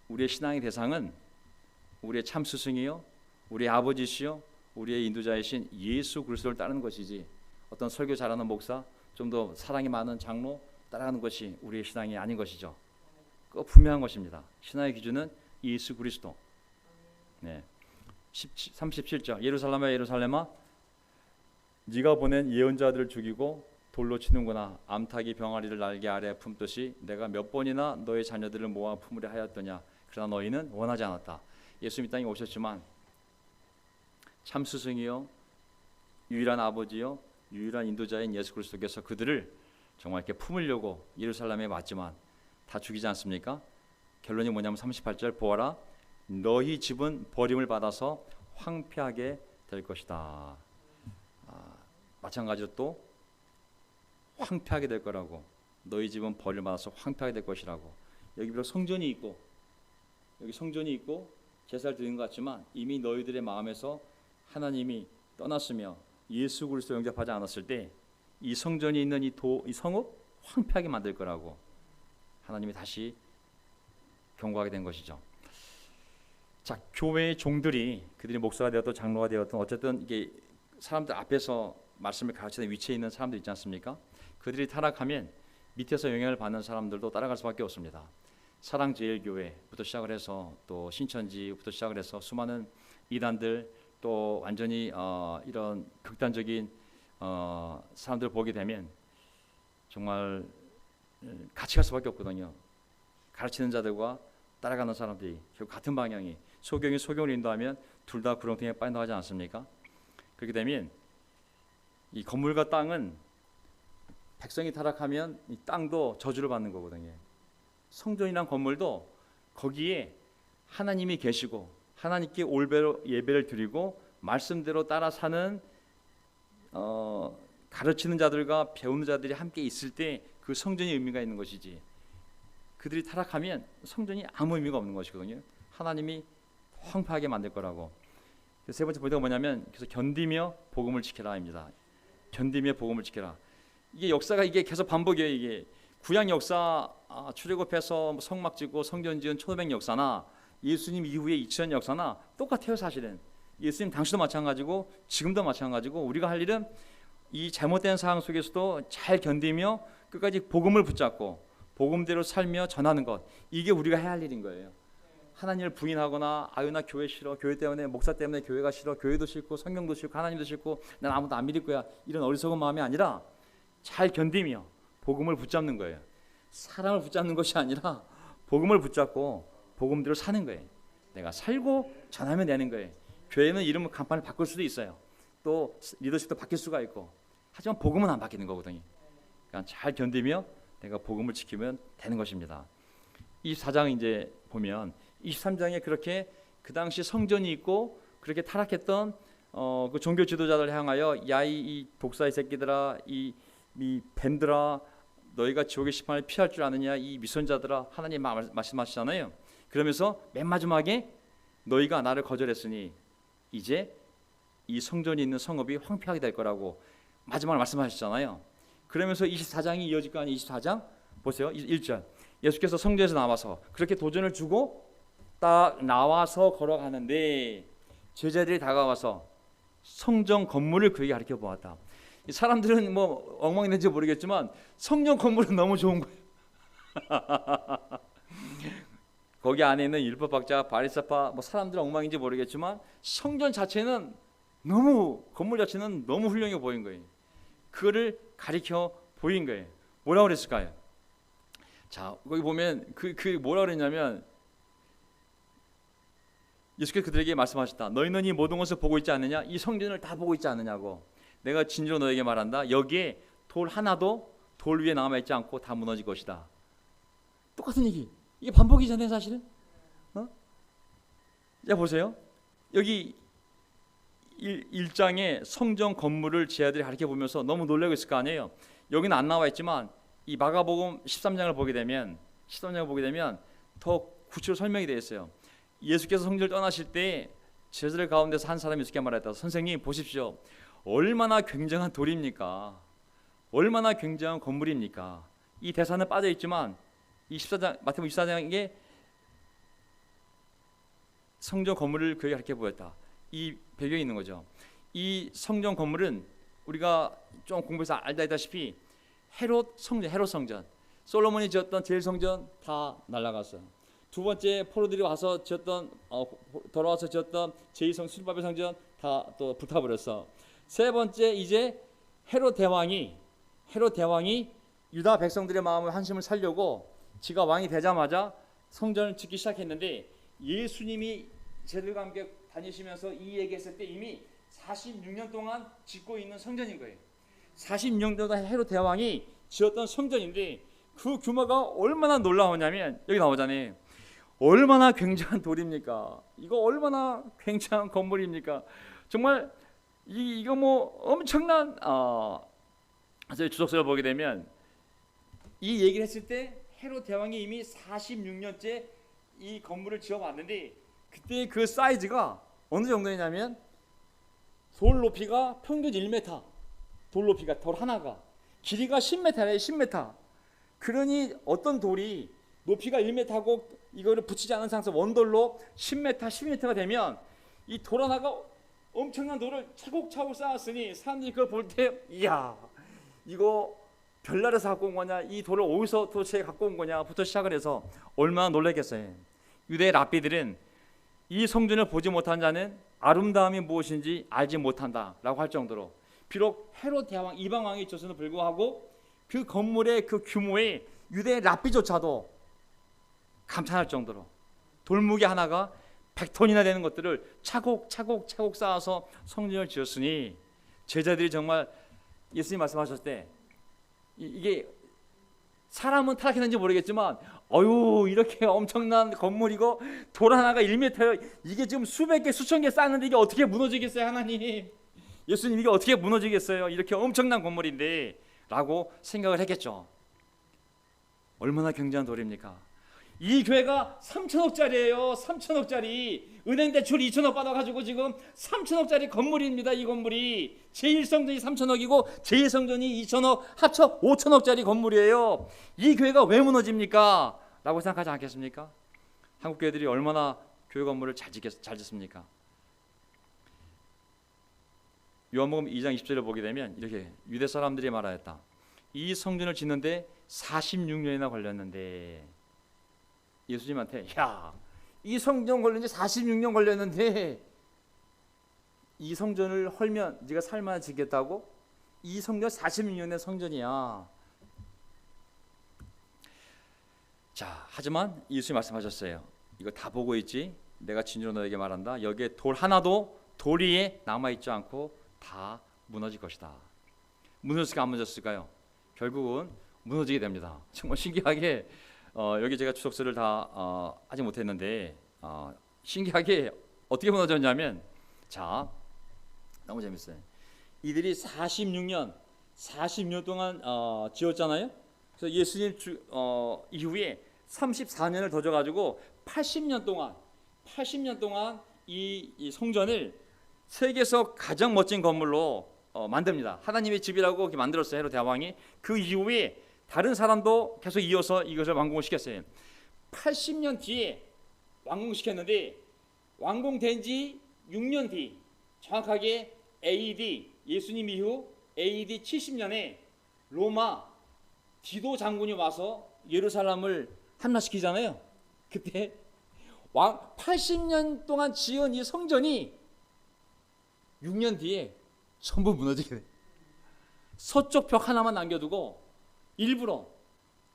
우리의 신앙의 대상은 우리의 참 스승이요, 우리의 아버지시요, 우리의 인도자이신 예수 그리스도를 따르는 것이지, 어떤 설교 잘하는 목사, 좀 더 사랑이 많은 장로 따라가는 것이 우리의 신앙이 아닌 것이죠. 그 분명한 것입니다. 신앙의 기준은 예수 그리스도. 네. 37절 예루살렘아 예루살렘아 네가 보낸 예언자들을 죽이고 돌로 치는구나. 암탉이 병아리를 날개 아래 품듯이 내가 몇 번이나 너의 자녀들을 모아 품으려 하였더냐. 그러나 너희는 원하지 않았다. 예수님 이 땅에 오셨지만 참 스승이요, 유일한 아버지요, 유일한 인도자인 예수 그리스도께서 그들을 정말 이렇게 품으려고 예루살렘에 왔지만 다 죽이지 않습니까? 결론이 뭐냐면 38절 보아라 너희 집은 버림을 받아서 황폐하게 될 것이다. 마찬가지로 또 황폐하게 될 거라고. 너희 집은 버림을 받아서 황폐하게 될 것이라고. 여기 비록 성전이 있고 여기 성전이 있고 제사를 드리는 것 같지만 이미 너희들의 마음에서 하나님이 떠났으며 예수 그리스도 영접하지 않았을 때 이 성전이 있는 이 성읍 황폐하게 만들 거라고 하나님이 다시 경고하게 된 것이죠. 자, 교회의 종들이 그들이 목사가 되었든 장로가 되었든 어쨌든 이게 사람들 앞에서 말씀을 가르치는 위치에 있는 사람들 있지 않습니까? 그들이 타락하면 밑에서 영향을 받는 사람들도 따라갈 수밖에 없습니다. 사랑제일교회부터 시작을 해서 또 신천지부터 시작을 해서 수많은 이단들 또 완전히 이런 극단적인 사람들을 보게 되면 정말 같이 갈 수밖에 없거든요. 가르치는 자들과 따라가는 사람들이 결국 같은 방향이 소경이 소경을 인도하면 둘 다 구렁텅이에 빠진다고 하지 않습니까? 그렇게 되면 이 건물과 땅은 백성이 타락하면 이 땅도 저주를 받는 거거든요. 성전이란 건물도 거기에 하나님이 계시고 하나님께 올배로 예배를 드리고 말씀대로 따라 사는 가르치는 자들과 배우는 자들이 함께 있을 때 그 성전이 의미가 있는 것이지 그들이 타락하면 성전이 아무 의미가 없는 것이거든요. 하나님이 황폐하게 만들 거라고. 세 번째 포인트가 뭐냐면 그래서 견디며 복음을 지켜라입니다. 견디며 복음을 지켜라. 이게 역사가 이게 계속 반복이에요. 이게 구약 역사 출애굽해서 성막 짓고 성전 지은 초대백 역사나 예수님 이후에 2000년 역사나 똑같아요. 사실은 예수님 당시도 마찬가지고 지금도 마찬가지고 우리가 할 일은 이 잘못된 상황 속에서도 잘 견디며 끝까지 복음을 붙잡고 복음대로 살며 전하는 것, 이게 우리가 해야 할 일인 거예요. 하나님을 부인하거나 아유 나 교회 싫어, 교회 때문에 목사 때문에 교회가 싫어, 교회도 싫고 성경도 싫고 하나님도 싫고 난 아무도 안 믿을 거야, 이런 어리석은 마음이 아니라 잘 견디며 복음을 붙잡는 거예요. 사람을 붙잡는 것이 아니라 복음을 붙잡고 복음대로 사는 거예요. 내가 살고 전하면 되는 거예요. 교회는 이름을 간판을 바꿀 수도 있어요. 또 리더십도 바뀔 수가 있고, 하지만 복음은 안 바뀌는 거거든요. 그러니까 잘 견디며 내가 복음을 지키면 되는 것입니다. 24장 이제 보면 23장에 그렇게 그 당시 성전이 있고 그렇게 타락했던 그 종교 지도자들 향하여 야 이 독사의 새끼들아, 이 밴들아, 너희가 지옥의 심판을 피할 줄 아느냐, 이 미선자들아, 하나님 말씀하시잖아요. 그러면서 맨 마지막에 너희가 나를 거절했으니 이제 이 성전이 있는 성읍이 황폐하게 될 거라고 마지막으로 말씀하셨잖아요. 그러면서 24장이 이어질 거 아니에요. 24장 보세요. 1절 예수께서 성전에서 나와서 그렇게 도전을 주고 딱 나와서 걸어가는데 제자들이 다가와서 성전 건물을 그에게 가르쳐 보았다. 이 사람들은 뭐 엉망인지 모르겠지만 성전 건물은 너무 좋은 거예요. 거기 안에 있는 율법학자 바리새파 뭐 사람들은 엉망인지 모르겠지만 성전 자체는 너무, 건물 자체는 너무 훌륭해 보인 거예요. 그거를 가리켜 보인 거예요. 뭐라고 그랬을까요? 자, 거기 보면 그 뭐라고 그랬냐면 예수께서 그들에게 말씀하셨다. 너희는 이 모든 것을 보고 있지 않느냐? 이 성전을 다 보고 있지 않느냐고. 내가 진짜로 너에게 말한다. 여기에 돌 하나도 돌 위에 남아있지 않고 다 무너질 것이다. 똑같은 얘기. 이게 반복이잖아요, 사실은. 자, 보세요. 여기 1장에 성전 건물을 제자들이 가르쳐 보면서 너무 놀라고 있을 거 아니에요. 여기는 안 나와 있지만 이 마가복음 13장을 보게 되면 더 구체로 설명이 되어 있어요. 예수께서 성전을 떠나실 때 제자들 가운데서 한 사람이 예수께 말했다. 선생님 보십시오. 얼마나 굉장한 돌입니까? 얼마나 굉장한 건물입니까? 이 대사는 빠져 있지만 이 14장 마태복음 24장에 성전 건물을 그에게 가르쳐 보였다. 이 배경이 있는 거죠. 이 성전 건물은 우리가 좀 공부해서 알다시피 헤롯 성전, 솔로몬이 지었던 제일 성전 다 날아갔어요. 두 번째 포로들이 와서 지었던 돌아와서 지었던 제2성 수르바벨 성전 다 또 불타버렸어. 세 번째 이제 헤롯 대왕이 유다 백성들의 마음을 한심을 살려고 지가 왕이 되자마자 성전을 짓기 시작했는데, 예수님이 제들과 함께 다니시면서 이 얘기했을 때 이미 46년 동안 짓고 있는 성전인 거예요. 46년 동안 헤롯 대왕이 지었던 성전인데 그 규모가 얼마나 놀라우냐면, 여기 나오잖아요. 얼마나 굉장한 돌입니까? 이거 얼마나 굉장한 건물입니까? 정말 이거 뭐 엄청난 저희 주석서를 보게 되면 이 얘기를 했을 때 헤롯 대왕이 이미 46년째 이 건물을 지어왔는데, 그때 그 사이즈가 어느 정도냐면 돌 높이가 평균 1m, 돌 하나가 길이가 10m래요. 10m. 그러니 어떤 돌이 높이가 1m고 이거를 붙이지 않은 상태에서 원돌로 10m, 12m가 되면 이 돌 하나가 엄청난 돌을 차곡차곡 쌓았으니 사람들이 그걸 볼 때, 이야, 이거 별나라에서 갖고 온 거냐, 이 돌을 어디서 도대체 갖고 온 거냐부터 시작을 해서 얼마나 놀랐겠어요. 유대 랍비들은 이 성전을 보지 못한 자는 아름다움이 무엇인지 알지 못한다라고 할 정도로, 비록 헤롯 대왕 이방 왕이 있었음에도 불구하고 그 건물의 그 규모에 유대 랍비조차도 감탄할 정도로 돌무게 하나가 100톤이나 되는 것들을 차곡차곡 쌓아서 성전을 지었으니, 제자들이 정말 예수님 말씀하셨을 때 이게 사람은 타락했는지 모르겠지만 이렇게 엄청난 건물이고 돌 하나가 1m, 이게 지금 수백 개 수천 개 쌓았는데 이게 어떻게 무너지겠어요? 하나님, 예수님, 이게 어떻게 무너지겠어요? 이렇게 엄청난 건물인데 라고 생각을 했겠죠. 얼마나 굉장한 돌입니까? 이 교회가 3천억짜리예요. 3천억짜리 은행 대출 2천억 받아가지고 지금 3천억짜리 건물입니다. 이 건물이 제1성전이 3천억이고 제2성전이 2천억, 합쳐 5천억짜리 건물이에요. 이 교회가 왜 무너집니까? 라고 생각하지 않겠습니까? 한국 교회들이 얼마나 교회 건물을 잘 짓습니까? 요한복음 2장 20절을 보게 되면 이렇게 유대 사람들이 말하였다. 이 성전을 짓는데 46년이나 걸렸는데, 예수님한테, 야, 이 성전 걸린 지 46년 걸렸는데 이 성전을 헐면 네가 살만한 지겠다고? 이 성전 46년의 성전이야. 자, 하지만 예수님 말씀하셨어요. 이거 다 보고 있지? 내가 진주로 너에게 말한다. 여기에 돌 하나도 돌 위에 남아있지 않고 다 무너질 것이다. 무너졌을까 안 무너졌을까요? 결국은 무너지게 됩니다. 정말 신기하게 여기 제가 주석서를 다 하지 못했는데 신기하게 어떻게 무너졌냐면, 자, 너무 재밌어요. 이들이 40년 동안 지었잖아요. 그래서 예수님 이후에 34년을 더 줘가지고 80년 동안 이 성전을 세계에서 가장 멋진 건물로 만듭니다. 하나님의 집이라고 이렇게 만들었어요, 헤롯 대왕이. 그 이후에 다른 사람도 계속 이어서 이것을 완공을 시켰어요. 80년 뒤에 완공시켰는데 완공된 지 6년 뒤, 정확하게 AD, 예수님 이후 AD 70년에 로마 디도 장군이 와서 예루살렘을 함락시키잖아요. 그때 80년 동안 지은 이 성전이 6년 뒤에 전부 무너지게 돼. 서쪽 벽 하나만 남겨두고 일부러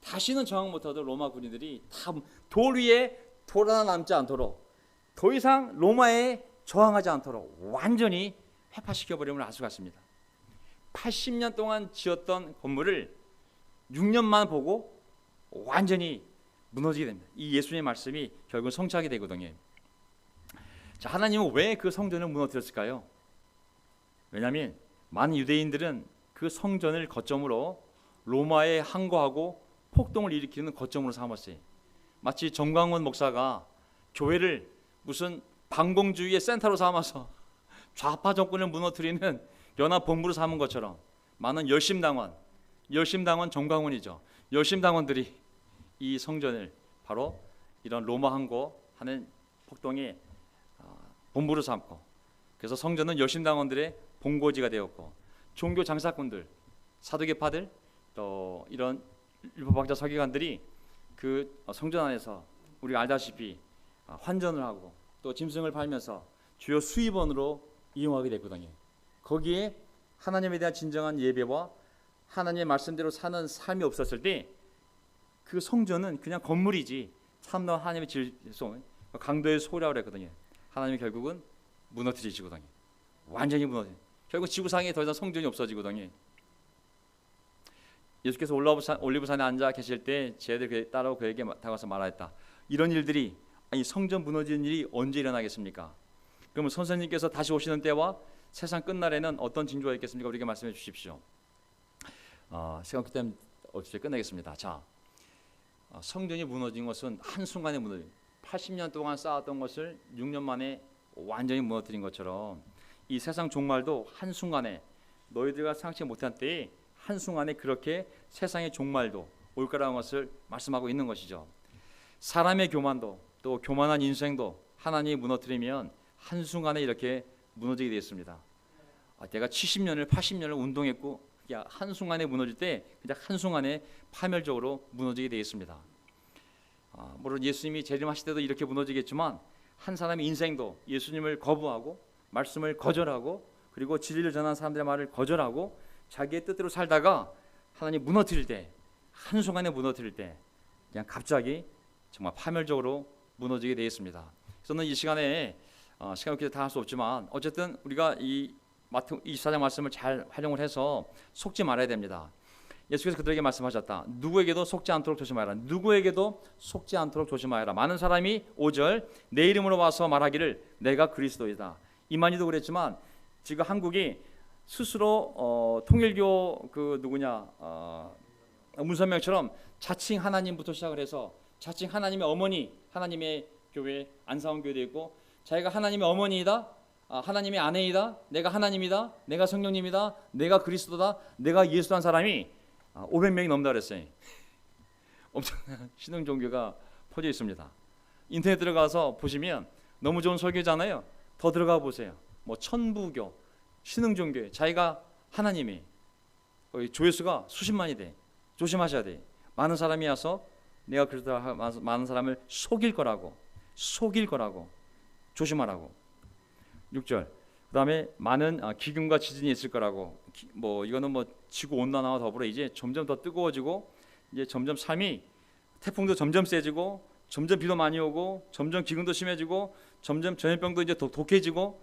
다시는 저항 못하던 로마 군인들이 다 돌 위에 돌 하나 남지 않도록, 더 이상 로마에 저항하지 않도록 완전히 회파시켜버림을 알 수가 있습니다. 80년 동안 지었던 건물을 6년만 보고 완전히 무너지게 됩니다. 이 예수님의 말씀이 결국 성취하게 되거든요. 자, 하나님은 왜 그 성전을 무너뜨렸을까요? 왜냐하면 많은 유대인들은 그 성전을 거점으로 로마에 항거하고 폭동을 일으키는 거점으로 삼았어요. 마치 정광훈 목사가 교회를 무슨 반공주의의 센터로 삼아서 좌파 정권을 무너뜨리는 연합 본부로 삼은 것처럼, 많은 열심당원 정광훈이죠. 열심당원들이 이 성전을 바로 이런 로마 항거하는 폭동에 본부로 삼고, 그래서 성전은 열심당원들의 본고지가 되었고, 종교 장사꾼들, 사두개파들, 또 이런 율법학자 서기관들이 그 성전 안에서 우리가 알다시피 환전을 하고 또 짐승을 팔면서 주요 수입원으로 이용하게 됐거든요. 거기에 하나님에 대한 진정한 예배와 하나님의 말씀대로 사는 삶이 없었을 때 그 성전은 그냥 건물이지 참나 하나님의 질성, 강도의 소라고 그랬거든요. 하나님이 결국은 무너뜨리시거든요. 완전히 무너져. 결국 지구상에 더 이상 성전이 없어지거든요. 예수께서 올리브산에 앉아 계실 때 제자들 따라오 그에게 다가와서 말하였다. 이런 일들이, 아니 성전 무너지는 일이 언제 일어나겠습니까? 그러면 선생님께서 다시 오시는 때와 세상 끝날에는 어떤 징조가 있겠습니까? 우리에게 말씀해 주십시오. 시간 없기 때문에 어떻게 끝내겠습니다. 자, 성전이 무너진 것은 한순간에 무너진, 80년 동안 쌓았던 것을 6년 만에 완전히 무너뜨린 것처럼 이 세상 종말도 한순간에 너희들과 상치 못한 때에 한순간에 그렇게 세상의 종말도 올 거라는 것을 말씀하고 있는 것이죠. 사람의 교만도 또 교만한 인생도 하나님이 무너뜨리면 한순간에 이렇게 무너지게 되었습니다. 내가 70년을 80년을 운동했고 그냥 한순간에 무너질 때 그냥 한순간에 파멸적으로 무너지게 되었습니다. 물론 예수님이 재림하실 때도 이렇게 무너지겠지만 한 사람의 인생도 예수님을 거부하고 말씀을 거절하고 그리고 진리를 전하는 사람들의 말을 거절하고 자기의 뜻대로 살다가 하나님 무너뜨릴 때, 한순간에 무너뜨릴 때 그냥 갑자기 정말 파멸적으로 무너지게 되었습니다. 저는 이 시간에 시간 없기 때문에 다 할 수 없지만 어쨌든 우리가 이 마태 24장 말씀을 잘 활용을 해서 속지 말아야 됩니다. 예수께서 그들에게 말씀하셨다. 누구에게도 속지 않도록 조심하여라. 누구에게도 속지 않도록 조심하여라. 많은 사람이 5절 내 이름으로 와서 말하기를 내가 그리스도이다. 이만희도 그랬지만 지금 한국이 스스로 통일교 그 누구냐 문선명처럼 자칭 하나님부터 시작을 해서 자칭 하나님의 어머니, 하나님의 교회 안사원교회도 있고 자기가 하나님의 어머니이다, 하나님의 아내이다, 내가 하나님이다, 내가 성령님이다, 내가 그리스도다, 내가 예수란 사람이 500명이 넘는다 그랬어요. 엄청난 신흥 종교가 퍼져 있습니다. 인터넷 들어가서 보시면 너무 좋은 설교잖아요. 더 들어가 보세요. 뭐 천부교, 신흥 종교, 자기가 하나님이 조회수가 수십만이 돼. 조심하셔야 돼. 많은 사람이 와서 내가 그러다 많은 사람을 속일 거라고 조심하라고. 6절. 그다음에 많은 기근과 지진이 있을 거라고. 뭐 이거는 뭐 지구 온난화와 더불어 이제 점점 더 뜨거워지고 이제 점점 삶이 태풍도 점점 세지고 점점 비도 많이 오고 점점 기근도 심해지고 점점 전염병도 이제 독해지고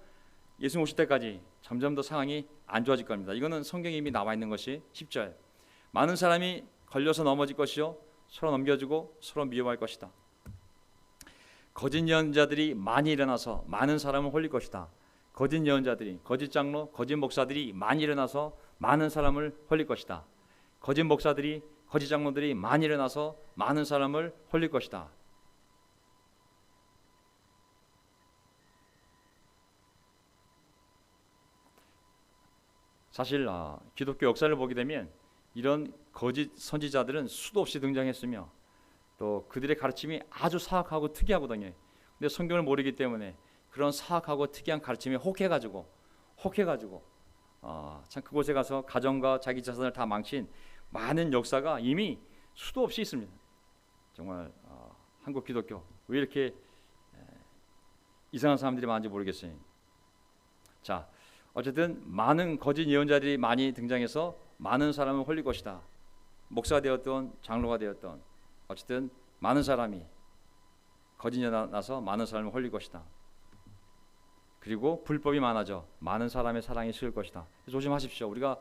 예수님 오실 때까지 점점 더 상황이 안 좋아질 겁니다. 이거는 성경에 이미 나와 있는 것이 10절. 많은 사람이 걸려서 넘어질 것이요 서로 넘겨주고 서로 미워할 것이다. 거짓 예언자들이 많이 일어나서 많은 사람을 홀릴 것이다. 거짓 예언자들이, 거짓 장로, 거짓 목사들이 많이 일어나서 많은 사람을 홀릴 것이다. 거짓 목사들이, 거짓 장로들이 많이 일어나서 많은 사람을 홀릴 것이다. 사실 기독교 역사를 보게 되면 이런 거짓 선지자들은 수도 없이 등장했으며 또 그들의 가르침이 아주 사악하고 특이하거든요. 근데 성경을 모르기 때문에 그런 사악하고 특이한 가르침에 혹해가지고 참 그곳에 가서 가정과 자기 자산을 다 망친 많은 역사가 이미 수도 없이 있습니다. 정말 한국 기독교 왜 이렇게 이상한 사람들이 많은지 모르겠어요. 자, 어쨌든 많은 거짓 예언자들이 많이 등장해서 많은 사람을 홀릴 것이다. 목사가 되었던 장로가 되었던 어쨌든 많은 사람이 거짓 예언 나서 많은 사람을 홀릴 것이다. 그리고 불법이 많아져 많은 사람의 사랑이 식을 것이다. 조심하십시오. 우리가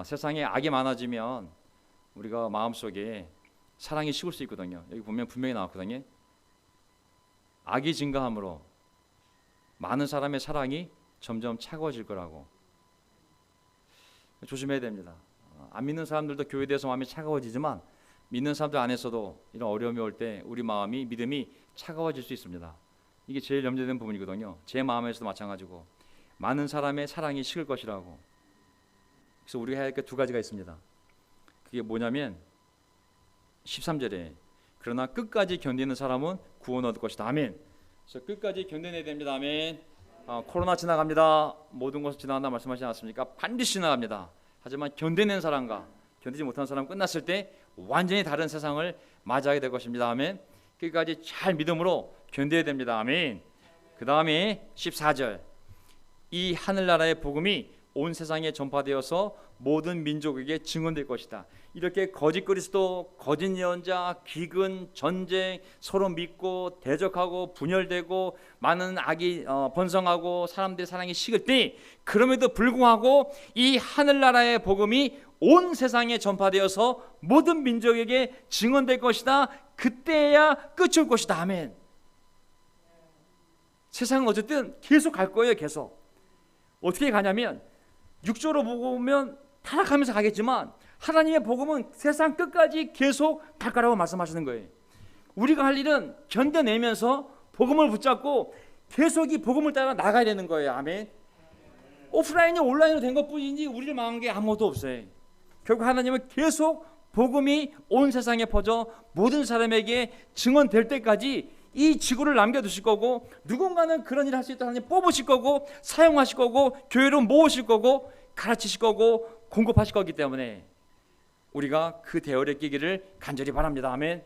세상에 악이 많아지면 우리가 마음속에 사랑이 식을 수 있거든요. 여기 보면 분명히 나왔거든요. 악이 증가함으로 많은 사람의 사랑이 점점 차가워질 거라고. 조심해야 됩니다. 안 믿는 사람들도 교회에 대해서 마음이 차가워지지만 믿는 사람들 안에서도 이런 어려움이 올 때 우리 마음이 믿음이 차가워질 수 있습니다. 이게 제일 염려되는 부분이거든요. 제 마음에서도 마찬가지고 많은 사람의 사랑이 식을 것이라고. 그래서 우리가 해야 할 게 두 가지가 있습니다. 그게 뭐냐면 13절에 그러나 끝까지 견디는 사람은 구원 얻을 것이다. 아멘. 그래서 끝까지 견뎌내야 됩니다. 아멘. 코로나 지나갑니다. 모든 것은 지나간다 말씀하시지 않았습니까? 반드시 지나갑니다. 하지만 견뎌낸 사람과 견디지 못한 사람 끝났을 때 완전히 다른 세상을 맞이하게 될 것입니다. 아멘. 끝까지 잘 믿음으로 견뎌야 됩니다. 아멘. 그 다음에 14절, 이 하늘나라의 복음이 온 세상에 전파되어서 모든 민족에게 증언될 것이다. 이렇게 거짓 그리스도, 거짓 예언자, 기근, 전쟁, 서로 믿고 대적하고 분열되고 많은 악이 번성하고 사람들의 사랑이 식을 때, 그럼에도 불구하고 이 하늘나라의 복음이 온 세상에 전파되어서 모든 민족에게 증언될 것이다. 그때야 끝이 올 것이다. 아멘. 세상은 어쨌든 계속 갈 거예요. 계속. 어떻게 가냐면 육조로 보면 타락하면서 가겠지만 하나님의 복음은 세상 끝까지 계속 갈 거라고 말씀하시는 거예요. 우리가 할 일은 견뎌내면서 복음을 붙잡고 계속 이 복음을 따라 나가야 되는 거예요. 아멘. 오프라인이 온라인으로 된 것뿐이지 우리를 망한 게 아무것도 없어요. 결국 하나님은 계속 복음이 온 세상에 퍼져 모든 사람에게 증언될 때까지 이 지구를 남겨두실 거고, 누군가는 그런 일을 할 수 있도록 하나님 뽑으실 거고, 사용하실 거고, 교회로 모으실 거고, 가르치실 거고, 공급하실 거기 때문에 우리가 그 대열에 끼기를 간절히 바랍니다. 아멘.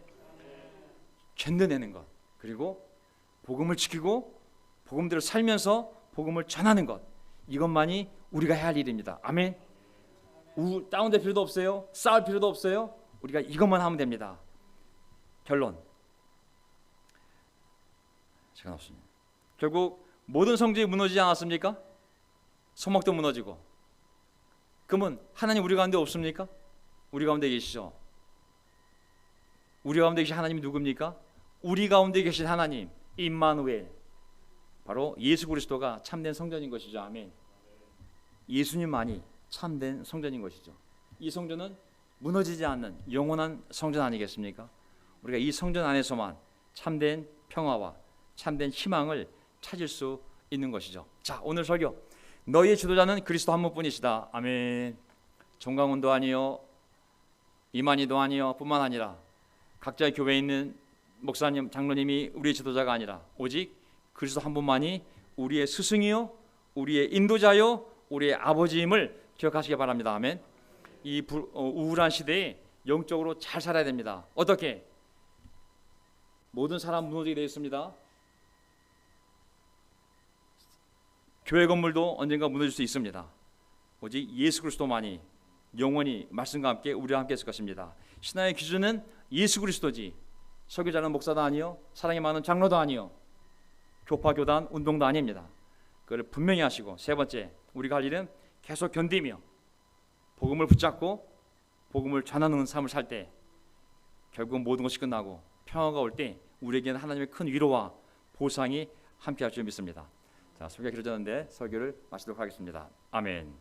견뎌내는 것, 그리고 복음을 지키고 복음대로 살면서 복음을 전하는 것, 이것만이 우리가 해야 할 일입니다. 아멘. 다운될 필요도 없어요. 싸울 필요도 없어요. 우리가 이것만 하면 됩니다. 결론, 시간 없습니다. 결국 모든 성전이 무너지지 않았습니까? 성막도 무너지고. 그러면 하나님 우리 가운데 없습니까? 우리 가운데 계시죠. 우리 가운데 계신 하나님이 누굽니까? 우리 가운데 계신 하나님 임마누엘, 바로 예수 그리스도가 참된 성전인 것이죠. 아멘. 예수님만이 참된 성전인 것이죠. 이 성전은 무너지지 않는 영원한 성전 아니겠습니까? 우리가 이 성전 안에서만 참된 평화와 참된 희망을 찾을 수 있는 것이죠. 자, 오늘 설교, 너희의 지도자는 그리스도 한 분뿐이시다. 아멘. 정강훈도 아니요, 이만희도 아니요, 뿐만 아니라 각자의 교회에 있는 목사님, 장로님이 우리의 지도자가 아니라 오직 그리스도 한 분만이 우리의 스승이요, 우리의 인도자요, 우리의 아버지임을 기억하시기 바랍니다. 아멘. 이 우울한 시대에 영적으로 잘 살아야 됩니다. 어떻게? 모든 사람 무너지게 되어 있습니다. 교회 건물도 언젠가 무너질 수 있습니다. 오직 예수 그리스도만이 영원히 말씀과 함께 우리와 함께 있을 것입니다. 신앙의 기준은 예수 그리스도지, 설교자는 목사도 아니요, 사랑이 많은 장로도 아니요, 교파 교단 운동도 아닙니다. 그걸 분명히 하시고, 세 번째, 우리가 할 일은 계속 견디며 복음을 붙잡고 복음을 전하는 삶을 살 때 결국 모든 것이 끝나고 평화가 올 때 우리에게는 하나님의 큰 위로와 보상이 함께할 줄 믿습니다. 자, 설교가 길어졌는데 설교를 마치도록 하겠습니다. 아멘.